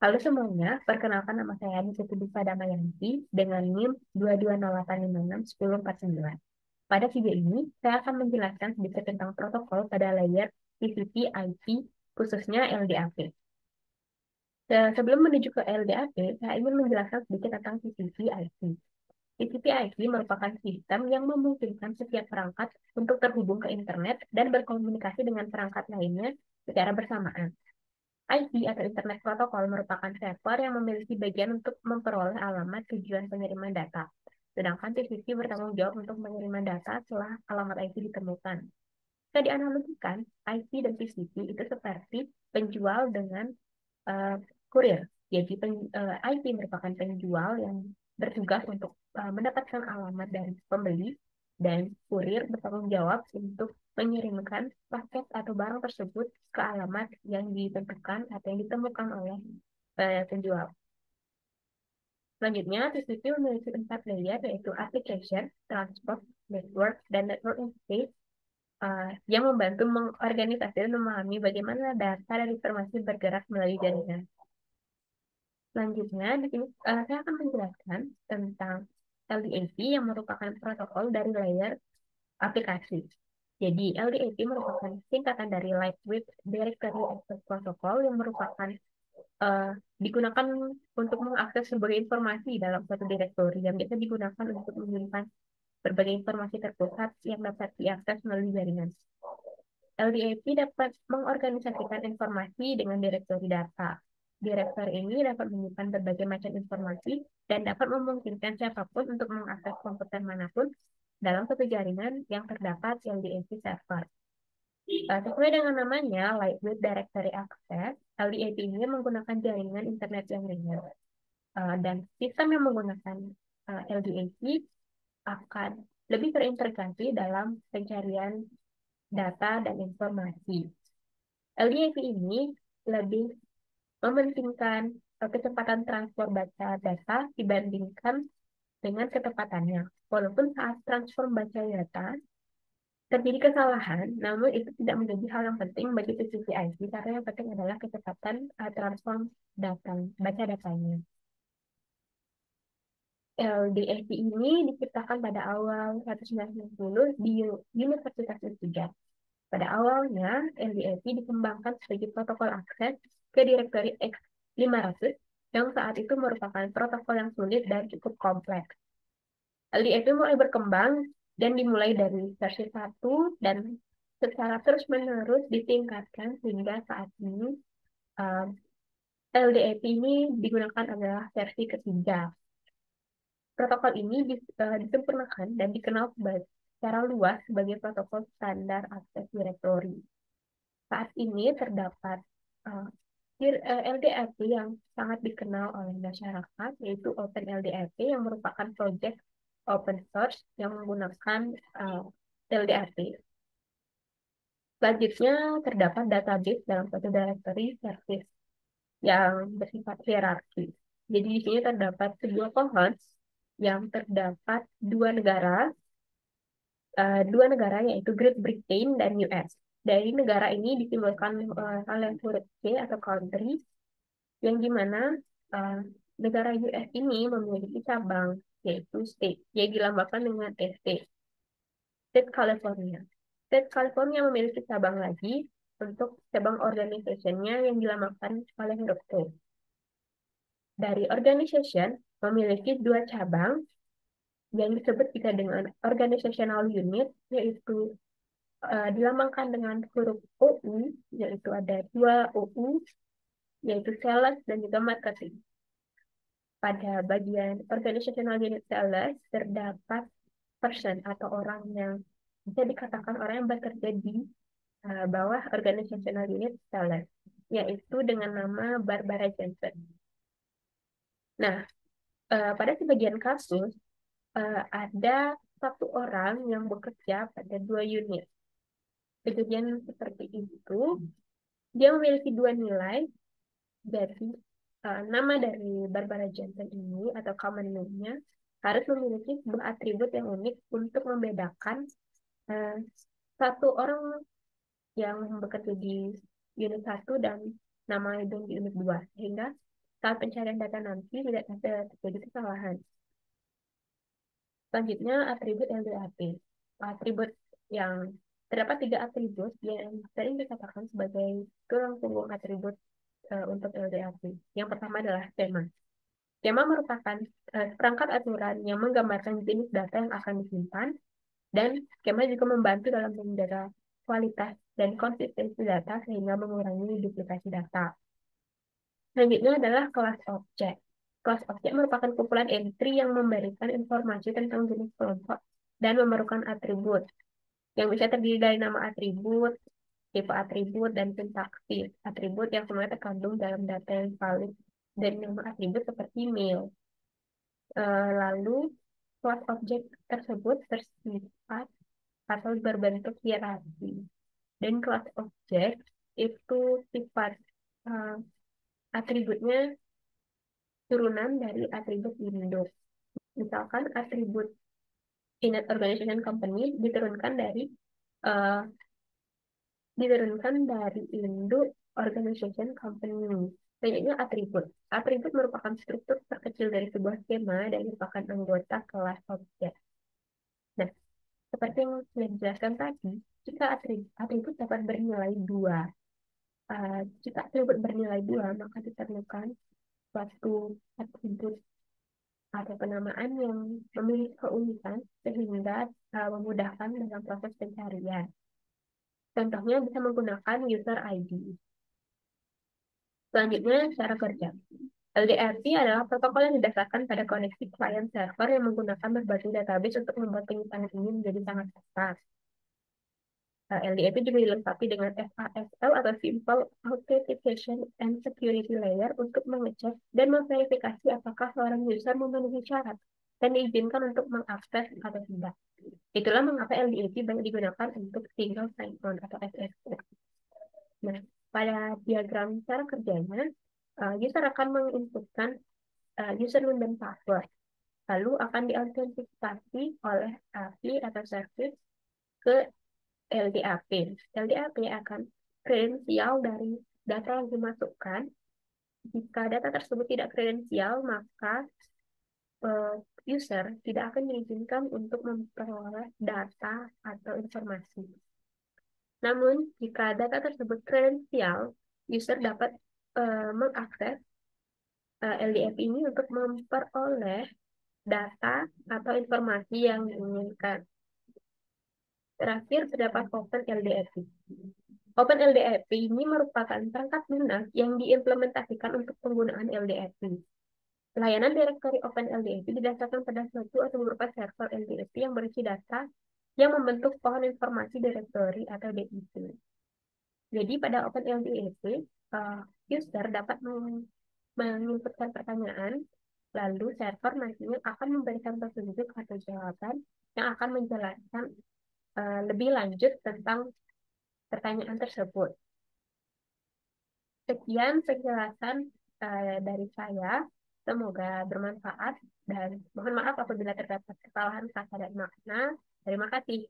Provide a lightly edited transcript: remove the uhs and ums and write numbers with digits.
Halo semuanya, perkenalkan nama saya Nisuti Diva Damayanti dengan NIM 220856149. Pada video ini, saya akan menjelaskan sedikit tentang protokol pada layer TCP/IP, khususnya LDAP. Sebelum menuju ke LDAP, saya ingin menjelaskan sedikit tentang TCP/IP. TCP/IP merupakan sistem yang memungkinkan setiap perangkat untuk terhubung ke internet dan berkomunikasi dengan perangkat lainnya secara bersamaan. IP atau Internet Protocol merupakan server yang memiliki bagian untuk memperoleh alamat tujuan pengiriman data. Sedangkan TCP bertanggung jawab untuk pengiriman data setelah alamat IP ditemukan. Jika dianalogikan, IP dan TCP itu seperti penjual dengan uh, kurir. Jadi IP merupakan penjual yang bertugas untuk mendapatkan alamat dari pembeli dan kurir bertanggung jawab untuk mengirimkan paket atau barang tersebut ke alamat yang ditentukan atau yang ditemukan oleh penjual. Selanjutnya, TCP memiliki 4 layer, yaitu application, transport, network, dan network interface yang membantu mengorganisasi dan memahami bagaimana data dan informasi bergerak melalui jaringan. Selanjutnya, di sini saya akan menjelaskan tentang LDAP yang merupakan protokol dari layer aplikasi. Jadi, LDAP merupakan singkatan dari Lightweight Directory Access Protocol yang merupakan digunakan untuk mengakses berbagai informasi dalam suatu direktori yang biasa digunakan untuk menyimpan berbagai informasi terpusat yang dapat diakses melalui jaringan. LDAP dapat mengorganisasikan informasi dengan direktori data. Direktori ini dapat menyimpan berbagai macam informasi dan dapat memungkinkan siapapun untuk mengakses komputer manapun dalam satu jaringan yang terdapat LDAP server. Sesuai dengan namanya, Lightweight Directory Access, LDAP ini menggunakan jaringan internet yang ringan. Dan sistem yang menggunakan LDAP akan lebih terintegrasi dalam pencarian data dan informasi. LDAP ini lebih mementingkan kecepatan transfer baca data dibandingkan dengan kecepatannya. Walaupun saat transfer baca data terjadi kesalahan, namun itu tidak menjadi hal yang penting bagi TCP/IP karena yang penting adalah kecepatan transfer data, baca datanya. LDAP ini diciptakan pada awal 1990 di Universitas Utrecht. Pada awalnya, LDAP dikembangkan sebagai protokol akses ke direktori X500 yang saat itu merupakan protokol yang sulit dan cukup kompleks. LDAP mulai berkembang dan dimulai dari versi 1 dan secara terus-menerus ditingkatkan sehingga saat ini um, LDAP ini digunakan adalah versi ketiga. Protokol ini disempurnakan dan dikenal secara luas sebagai protokol standar akses direktori. Saat ini terdapat uh, LDAP yang sangat dikenal oleh masyarakat, yaitu OpenLDAP yang merupakan proyek open source yang menggunakan LDAP. Selanjutnya, terdapat database dalam suatu directory service yang bersifat hierarki. Jadi di sini terdapat sebuah pohon yang terdapat dua negara yaitu Great Britain dan US. Dari negara ini disimbolkan oleh huruf C atau country, yang dimana uh, negara US ini memiliki cabang yaitu state, yang dilambangkan dengan ST, State California. State California memiliki cabang lagi untuk cabang organization-nya yang dilambangkan oleh huruf T. Dari organization memiliki dua cabang yang disebut juga dengan organizational unit, yaitu dilambangkan dengan huruf OU, yaitu ada dua OU, yaitu sales dan juga marketing. Pada bagian organizational unit sales terdapat person atau orang yang bisa dikatakan orang yang bekerja di bawah organizational unit sales, yaitu dengan nama Barbara Jensen. Nah, pada sebagian kasus ada satu orang yang bekerja pada dua unit. Kejadian seperti itu, dia memiliki dua nilai. Jadi, nama dari Barbara Jensen ini atau common name-nya harus memiliki sebuah atribut yang unik untuk membedakan uh, satu orang yang bekerja di unit 1 dan nama yang di unit 2. Sehingga saat pencarian data nanti tidak ada terjadi kesalahan. Selanjutnya, atribut LDAP. Atribut yang terdapat tiga atribut yang sering dikatakan sebagai tulang punggung atribut untuk LDAP. Yang pertama adalah tema. Tema merupakan perangkat aturan yang menggambarkan jenis data yang akan disimpan, dan skema juga membantu dalam menjaga kualitas dan konsistensi data sehingga mengurangi duplikasi data. Selanjutnya adalah kelas objek. Kelas objek merupakan kumpulan entry yang memberikan informasi tentang jenis kelompok dan memerlukan atribut, yang bisa terdiri dari nama atribut, tipe atribut, dan sintaksis atribut yang semuanya terkandung dalam data yang valid dari nama atribut seperti mail. Lalu, kelas objek tersebut bersifat atau berbentuk hierarki. Dan kelas objek itu sifat uh, atributnya turunan dari atribut induk. Misalkan atribut init organization company uh, diturunkan dari induk organization company. Selanjutnya atribut. Atribut merupakan struktur terkecil dari sebuah skema dan merupakan anggota kelas objek. Nah, seperti yang sudah dijelaskan tadi, jika atribut dapat bernilai 2, jika atribut bernilai 2, maka diperlukan suatu atribut atau penamaan yang memiliki keunikan sehingga memudahkan dalam proses pencarian. Contohnya bisa menggunakan user ID. Selanjutnya, cara kerja. LDAP adalah protokol yang didasarkan pada koneksi client server yang menggunakan berbagai database untuk membuat penyimpanan ini menjadi sangat cepat. LDAP juga dilengkapi dengan SASL atau Simple Authentication and Security Layer untuk mengecek dan memverifikasi apakah seorang user memenuhi syarat dan diizinkan untuk mengakses atau tidak. Itulah mengapa LDAP banyak digunakan untuk single sign-on atau SSO. Nah, pada diagram cara kerjanya, user akan menginputkan username dan password, lalu akan diautentikasi oleh API atau service ke LDAP. LDAP akan kredensial dari data yang dimasukkan. Jika data tersebut tidak kredensial, maka user tidak akan diizinkan untuk memperoleh data atau informasi. Namun, jika data tersebut kredensial, user dapat mengakses LDAP ini untuk memperoleh data atau informasi yang diinginkan. Terakhir, terdapat Open LDAP. Open LDAP ini merupakan perangkat lunak yang diimplementasikan untuk penggunaan LDAP. Layanan direktori Open LDAP didasarkan pada suatu atau beberapa server LDAP yang berisi data yang membentuk pohon informasi direktori atau DIP. Jadi pada Open LDAP, user dapat menginputkan pertanyaan, lalu server nantinya akan memberikan petunjuk atau jawaban yang akan menjelaskan lebih lanjut tentang pertanyaan tersebut. Sekian penjelasan dari saya. Semoga bermanfaat dan mohon maaf apabila terdapat kesalahan kata dan makna. Terima kasih.